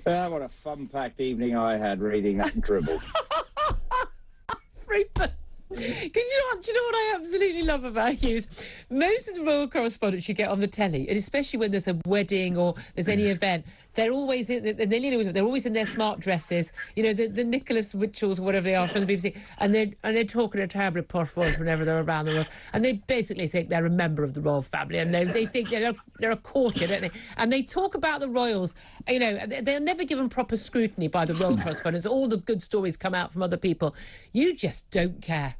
What a fun-packed evening I had reading that dribble. Rupert, do you know what I absolutely love about you? Is most of the royal correspondents you get on the telly, and especially when there's a wedding or there's any event, they're always in their smart dresses, you know, the Nicholas Rituals or whatever they are from the BBC, and they're talking a terribly posh voice whenever they're around the royals, and they basically think they're a member of the royal family, and they think they're a courtier, don't they? And they talk about the royals, you know, they're never given proper scrutiny by the royal correspondents. All the good stories come out from other people. You just don't care.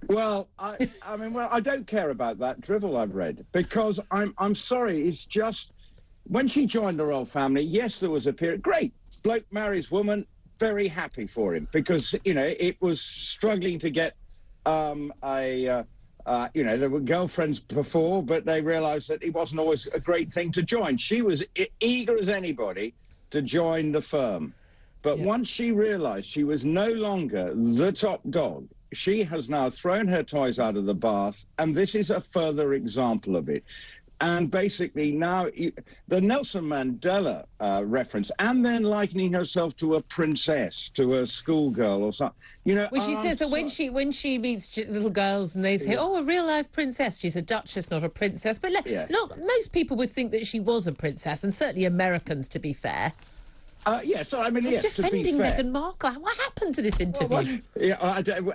Well, I don't care about that drivel I've read, because I'm sorry, it's just, when she joined the royal family, yes, there was a period, great, bloke marries woman, very happy for him, because, you know, it was struggling to get you know, there were girlfriends before, but they realised that it wasn't always a great thing to join. She was eager as anybody to join the firm. But once she realised she was no longer the top dog, she has now thrown her toys out of the bath, and this is a further example of it. And basically now, the Nelson Mandela reference, and then likening herself to a princess, to a schoolgirl or something. You know, well, she says that when she meets little girls and they say, "Oh, a real life princess," she's a duchess, not a princess. But look, most people would think that she was a princess, and certainly Americans, to be fair. So I mean, yes, defending Meghan Markle. What happened to this interview?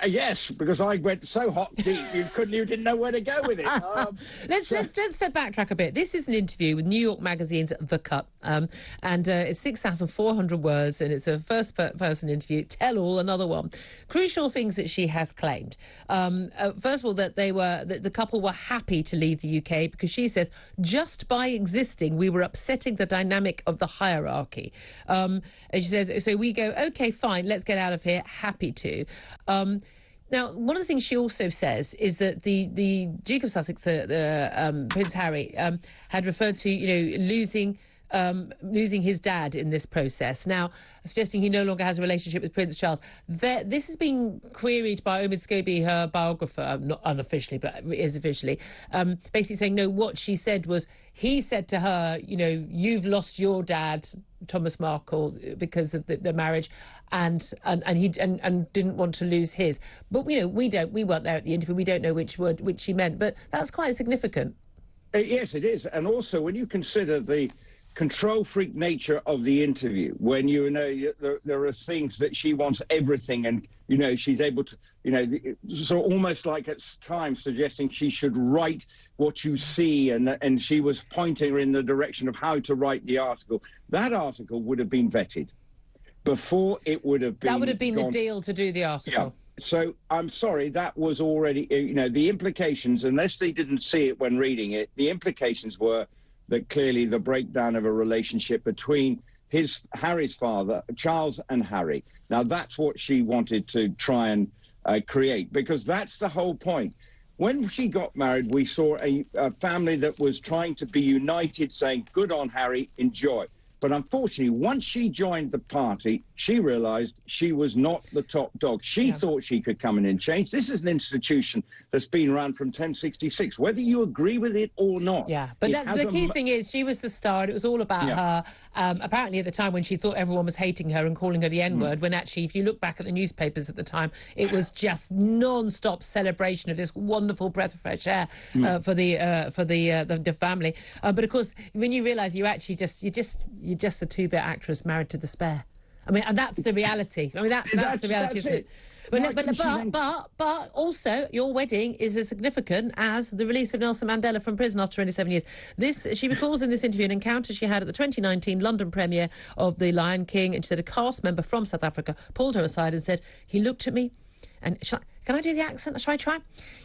Yes, because I went so hot deep, you didn't know where to go with it. Let's backtrack a bit. This is an interview with New York Magazine's The Cut, and it's 6,400 words, and it's a first-person interview. Tell all, another one. Crucial things that she has claimed. First of all, that the couple were happy to leave the UK because she says just by existing, we were upsetting the dynamic of the hierarchy. And she says, so we go, okay, fine, let's get out of here, happy to. Now, one of the things she also says is that the Duke of Sussex, Prince Harry, had referred to, you know, losing his dad in this process. Now, suggesting he no longer has a relationship with Prince Charles. This has been queried by Omid Scobie, her biographer, not unofficially, but is officially, basically saying, no, what she said was, he said to her, you know, you've lost your dad, Thomas Markle, because of the marriage, and he didn't want to lose his. But you know, we weren't there at the interview. We don't know which she meant, but that's quite significant. Yes, it is, and also when you consider the control freak nature of the interview, when you know there are things that she wants everything, and you know she's able to, you know, so almost like at times suggesting she should write what you see, and she was pointing her in the direction of how to write the article. That article would have been vetted before it would have been. That would have been the deal to do the article. Yeah. So I'm sorry, that was already, you know, the implications, unless they didn't see it when reading it, the implications were that clearly the breakdown of a relationship between Harry's father, Charles, and Harry. Now, that's what she wanted to try and create, because that's the whole point. When she got married, we saw a family that was trying to be united, saying, good on Harry, enjoy. But unfortunately, once she joined the party, she realised she was not the top dog. She thought she could come in and change. This is an institution that's been around from 1066, whether you agree with it or not. Yeah, but that's the key thing is she was the star, and it was all about her. Apparently at the time when she thought everyone was hating her and calling her the N-word, when actually, if you look back at the newspapers at the time, it was just non-stop celebration of this wonderful breath of fresh air for the family. But of course, when you realise you're just a two-bit actress married to the spare. I mean, and that's the reality. I mean, that's the reality, isn't it? But also, your wedding is as significant as the release of Nelson Mandela from prison after 27 years. She recalls in this interview an encounter she had at the 2019 London premiere of The Lion King, and she said a cast member from South Africa pulled her aside and said, he looked at me, and can I do the accent? Shall I try?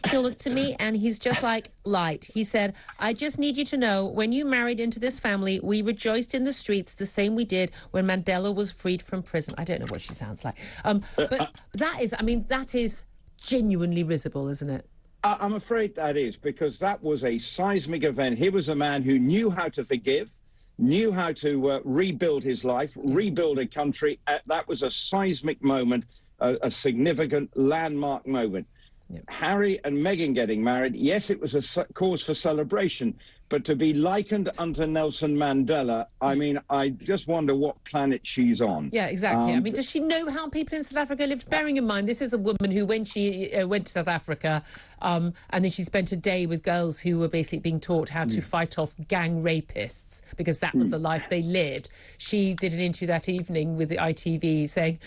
He looked at me and he's just like, light. He said, I just need you to know, when you married into this family, we rejoiced in the streets the same we did when Mandela was freed from prison. I don't know what she sounds like. But that is genuinely risible, isn't it? I'm afraid that is, because that was a seismic event. He was a man who knew how to forgive, knew how to rebuild his life, rebuild a country. That was a seismic moment. A significant landmark moment. Yep. Harry and Meghan getting married, yes, it was a cause for celebration, But to be likened unto Nelson Mandela, I mean, I just wonder what planet she's on. Yeah, exactly. I mean, does she know how people in South Africa lived? Bearing in mind, this is a woman who, when she went to South Africa, and then she spent a day with girls who were basically being taught how to fight off gang rapists, because that was the life they lived. She did an interview that evening with the ITV saying,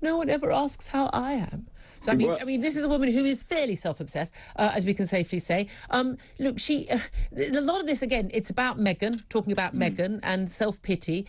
"No one ever asks how I am." So, I mean, this is a woman who is fairly self-obsessed, as we can safely say. Look, a lot of this, again, it's about Meghan, talking about Meghan and self-pity.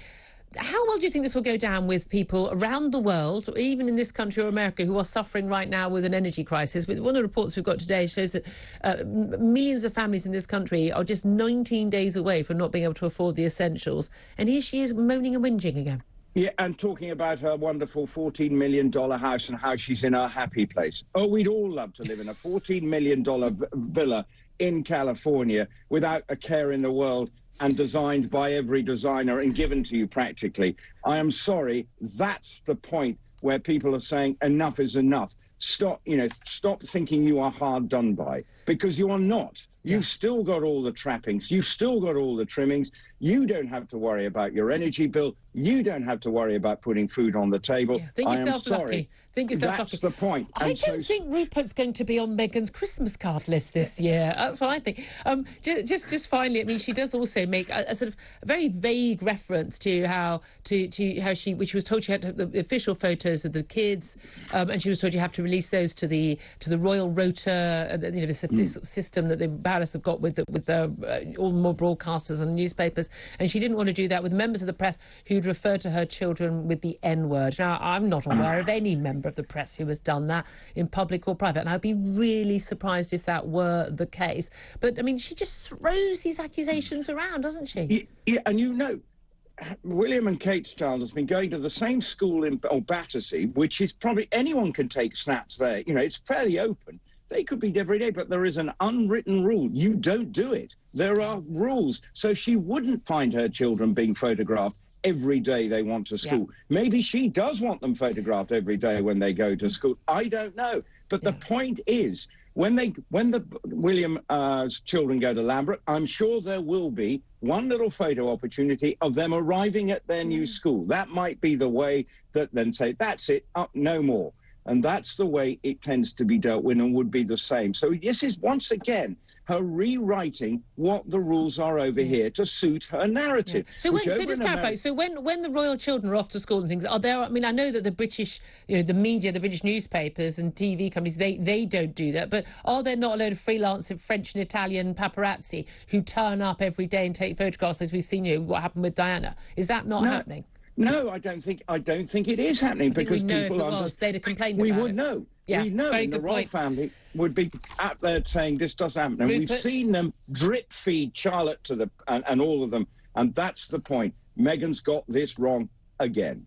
How well do you think this will go down with people around the world, or even in this country or America, who are suffering right now with an energy crisis? But one of the reports we've got today shows that millions of families in this country are just 19 days away from not being able to afford the essentials. And here she is moaning and whinging again. Yeah, and talking about her wonderful $14 million house and how she's in her happy place. Oh, we'd all love to live in a $14 million villa in California without a care in the world, and designed by every designer and given to you practically. I am sorry, that's the point where people are saying enough is enough. Stop thinking you are hard done by, because you are not. You've still got all the trappings. You've still got all the trimmings. You don't have to worry about your energy bill. You don't have to worry about putting food on the table. Yeah. Think yourself lucky. Think yourself lucky. That's the point. I don't think Rupert's going to be on Meghan's Christmas card list this year. That's what I think. Just finally, I mean, she does also make a sort of a very vague reference to how she was told she had the official photos of the kids, and she was told you have to release those to the royal rota, this system that the palace have got with all more broadcasters and newspapers, and she didn't want to do that with members of the press who'd refer to her children with the N-word. Now, I'm not aware of any member of the press who has done that in public or private, and I'd be really surprised if that were the case. But, I mean, she just throws these accusations around, doesn't she? Yeah, and William and Kate's child has been going to the same school in Battersea, which is probably anyone can take snaps there. It's fairly open. They could be every day, but there is an unwritten rule. You don't do it. There are rules. So she wouldn't find her children being photographed every day they want to school. Yeah. Maybe she does want them photographed every day when they go to school. I don't know. But the point is, when the William's children go to Lambert, I'm sure there will be one little photo opportunity of them arriving at their new school. That might be the way that then say, that's it, up, no more. And that's the way it tends to be dealt with, and would be the same. So this is, once again, her rewriting what the rules are over here to suit her narrative. Yeah. So just clarify, so when the royal children are off to school and things, are there, I mean, I know that the British, the media, the British newspapers and TV companies, they don't do that, but are there not a load of freelance French and Italian paparazzi who turn up every day and take photographs, as we've seen, what happened with Diana? Is that not happening? No, I don't think it is happening, because we know if it was, they'd have complained about it. We would know. Yeah, we know, and the royal family would be out there saying this doesn't happen. And we've seen them drip feed Charlotte to and all of them, and that's the point. Meghan's got this wrong again.